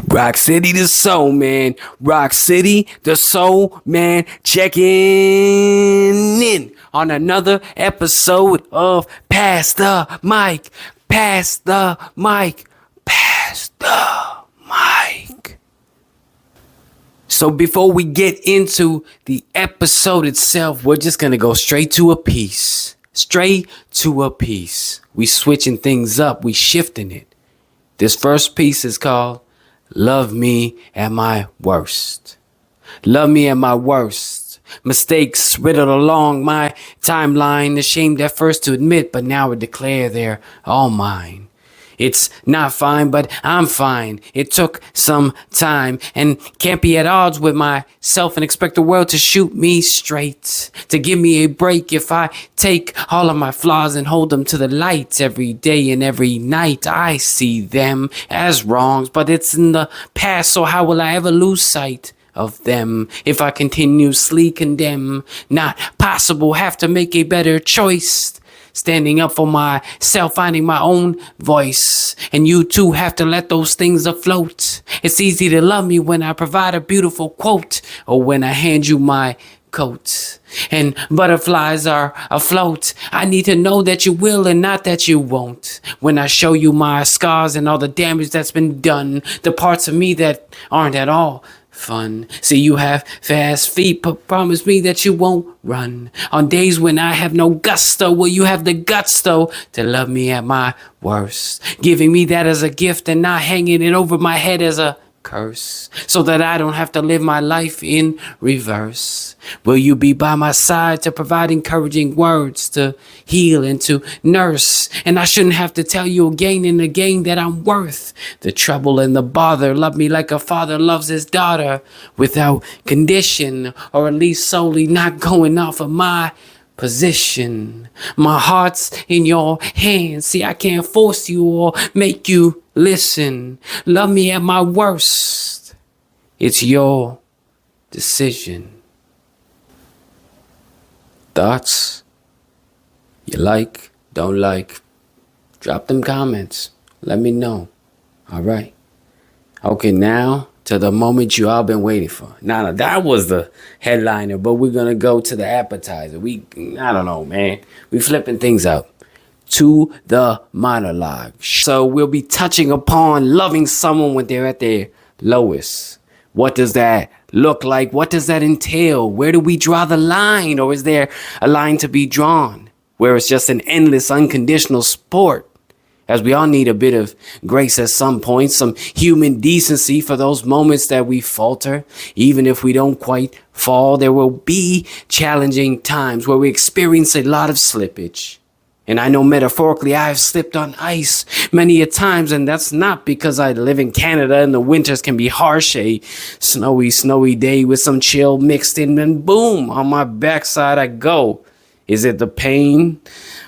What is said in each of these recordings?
Rock City the Soul Man. Rock City the Soul Man checking in on another episode of Pass the Mic. Pass the Mic. Pass the Mic. So before we get into the episode itself, we're just going to go straight to a piece. Straight to a piece. We switching things up. We shifting it. This first piece is called Love Me at My Worst. Love me at my worst. Mistakes riddled along my timeline. Ashamed at first to admit, but now I declare they're all mine. It's not fine, but I'm fine. It took some time and can't be at odds with myself and expect the world to shoot me straight. To give me a break if I take all of my flaws and hold them to the light every day and every night. I see them as wrongs, but it's in the past, so how will I ever lose sight of them if I continuously condemn? Not possible, have to make a better choice. Standing up for myself, finding my own voice. And you too have to let those things afloat. It's easy to love me when I provide a beautiful quote or when I hand you my coat. And butterflies are afloat. I need to know that you will and not that you won't. When I show you my scars and all the damage that's been done, the parts of me that aren't at all fun. See, you have fast feet, but promise me that you won't run. On days when I have no gusto, will you have the guts though to love me at my worst? Giving me that as a gift and not hanging it over my head as a curse, so that I don't have to live my life in reverse. Will you be by my side to provide encouraging words to heal and to nurse? And I shouldn't have to tell you again and again that I'm worth the trouble and the bother. Love me like a father loves his daughter, without condition, or at least solely not going off of my position. My heart's in your hands. See, I can't force you or make you listen. Love me at my worst. It's your decision. Thoughts? You like, don't like? Drop them comments. Let me know. All right. Okay, now to the moment you all been waiting for. Now, that was the headliner, but we're going to go to the appetizer. I don't know, man. We flipping things out. To the monologue. So we'll be touching upon loving someone when they're at their lowest. What does that look like? What does that entail? Where do we draw the line? Or is there a line to be drawn where it's just an endless, unconditional sport? As we all need a bit of grace at some point, some human decency for those moments that we falter. Even if we don't quite fall, there will be challenging times where we experience a lot of slippage. And I know metaphorically I've slipped on ice many a times, and that's not because I live in Canada and the winters can be harsh. A snowy day with some chill mixed in, and boom, on my backside I go. Is it the pain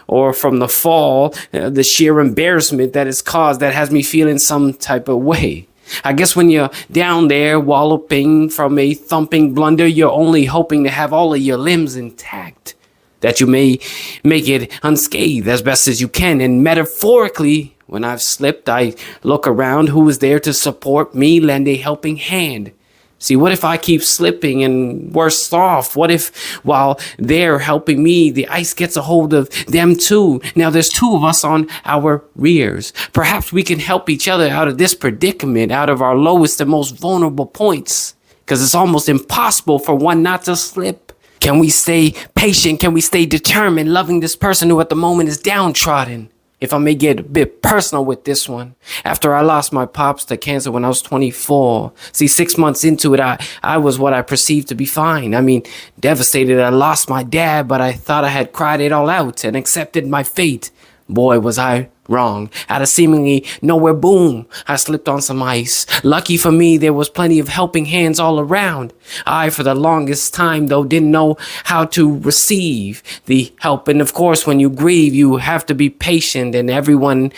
or from the fall, the sheer embarrassment that it's caused that has me feeling some type of way? I guess when you're down there walloping from a thumping blunder, you're only hoping to have all of your limbs intact, that you may make it unscathed as best as you can. And metaphorically, when I've slipped, I look around who is there to support me, lend a helping hand. See, what if I keep slipping and worse off? What if while they're helping me, the ice gets a hold of them too? Now there's two of us on our rears. Perhaps we can help each other out of this predicament, out of our lowest and most vulnerable points, because it's almost impossible for one not to slip. Can we stay patient? Can we stay determined, loving this person who at the moment is downtrodden? If I may get a bit personal with this one. After I lost my pops to cancer when I was 24. See, 6 months into it, I was what I perceived to be fine. I mean, devastated. I lost my dad, but I thought I had cried it all out and accepted my fate. Boy, was I wrong. Out of seemingly nowhere, boom, I slipped on some ice. Lucky for me, there was plenty of helping hands all around. I, for the longest time, though, didn't know how to receive the help. And of course, when you grieve, you have to be patient, and everyone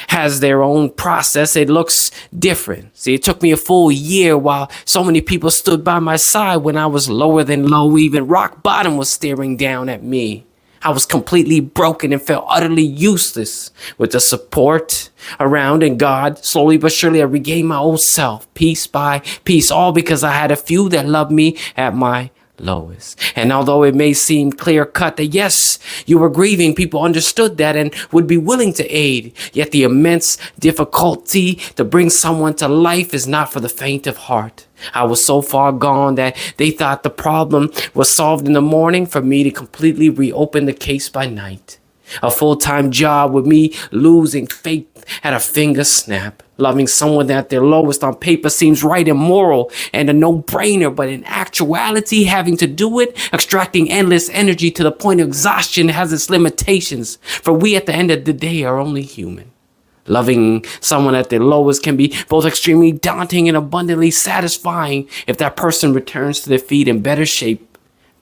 has their own process. It looks different. See, it took me a full year while so many people stood by my side when I was lower than low. Even rock bottom was staring down at me. I was completely broken and felt utterly useless. With the support around and God, slowly but surely I regained my old self, piece by piece, all because I had a few that loved me at my lowest. And although it may seem clear cut that yes, you were grieving, people understood that and would be willing to aid. Yet the immense difficulty to bring someone to life is not for the faint of heart. I was so far gone that they thought the problem was solved in the morning for me to completely reopen the case by night. A full-time job with me losing faith at a finger snap. Loving someone at their lowest on paper seems right and moral and a no-brainer, but in actuality, having to do it, extracting endless energy to the point of exhaustion has its limitations, for we at the end of the day are only human. Loving someone at their lowest can be both extremely daunting and abundantly satisfying if that person returns to their feet in better shape.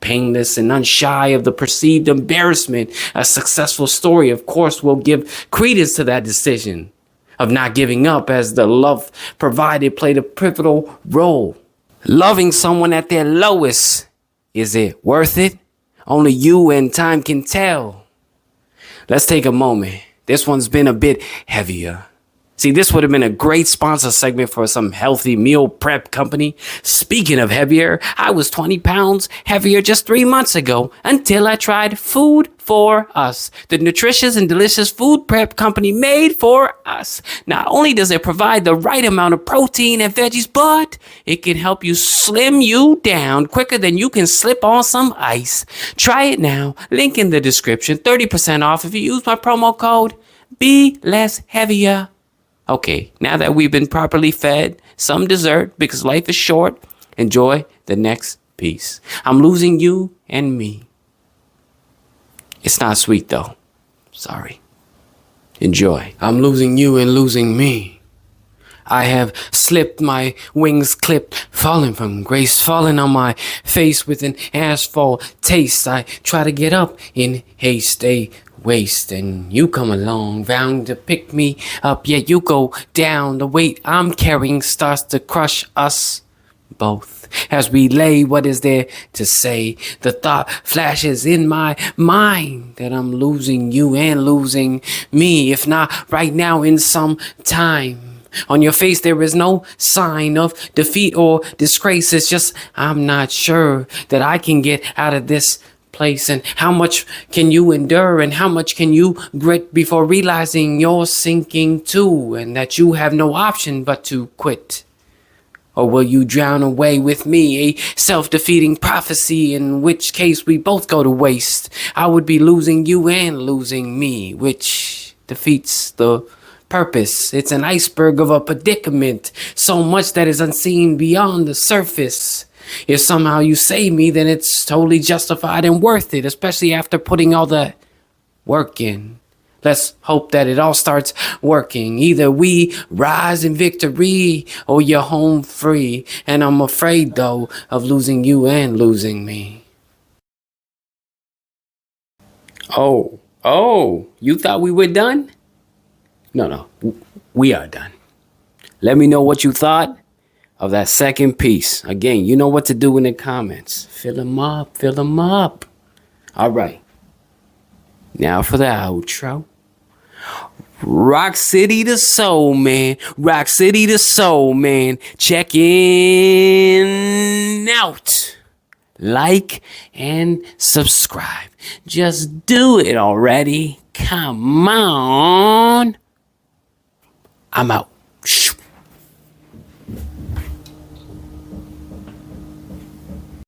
Painless and unshy of the perceived embarrassment, a successful story, of course, will give credence to that decision of not giving up, as the love provided played a pivotal role. Loving someone at their lowest, is it worth it? Only you and time can tell. Let's take a moment. This one's been a bit heavier. See, this would have been a great sponsor segment for some healthy meal prep company. Speaking of heavier, I was 20 pounds heavier just 3 months ago until I tried Food for Us, the nutritious and delicious food prep company made for us. Not only does it provide the right amount of protein and veggies, but it can help you slim you down quicker than you can slip on some ice. Try it now. Link in the description. 30% off if you use my promo code Be Less Heavier. Okay, now that we've been properly fed some dessert because life is short, enjoy the next piece. I'm losing you and me. It's not sweet though. Sorry. Enjoy. I'm losing you and losing me. I have slipped, my wings clipped, falling from grace, falling on my face with an asphalt taste. I try to get up in haste, a waste, and you come along, bound to pick me up, yet you go down. The weight I'm carrying starts to crush us both. As we lay, what is there to say? The thought flashes in my mind that I'm losing you and losing me, if not right now, in some time. On your face there is no sign of defeat or disgrace. It's just I'm not sure that I can get out of this place. And how much can you endure and how much can you grit before realizing you're sinking too and that you have no option but to quit? Or will you drown away with me, a self-defeating prophecy, in which case we both go to waste? I would be losing you and losing me, which defeats the purpose. It's an iceberg of a predicament, so much that is unseen beyond the surface. If somehow you save me, then it's totally justified and worth it, especially after putting all the work in. Let's hope that it all starts working. Either we rise in victory or you're home free. And I'm afraid, though, of losing you and losing me. Oh, you thought we were done? No, we are done. Let me know what you thought of that second piece. Again, you know what to do in the comments. Fill them up. All right. Now for the outro. Rock City the Soul Man. Rock City the Soul Man. Checking out. Like and subscribe. Just do it already. Come on. I'm out.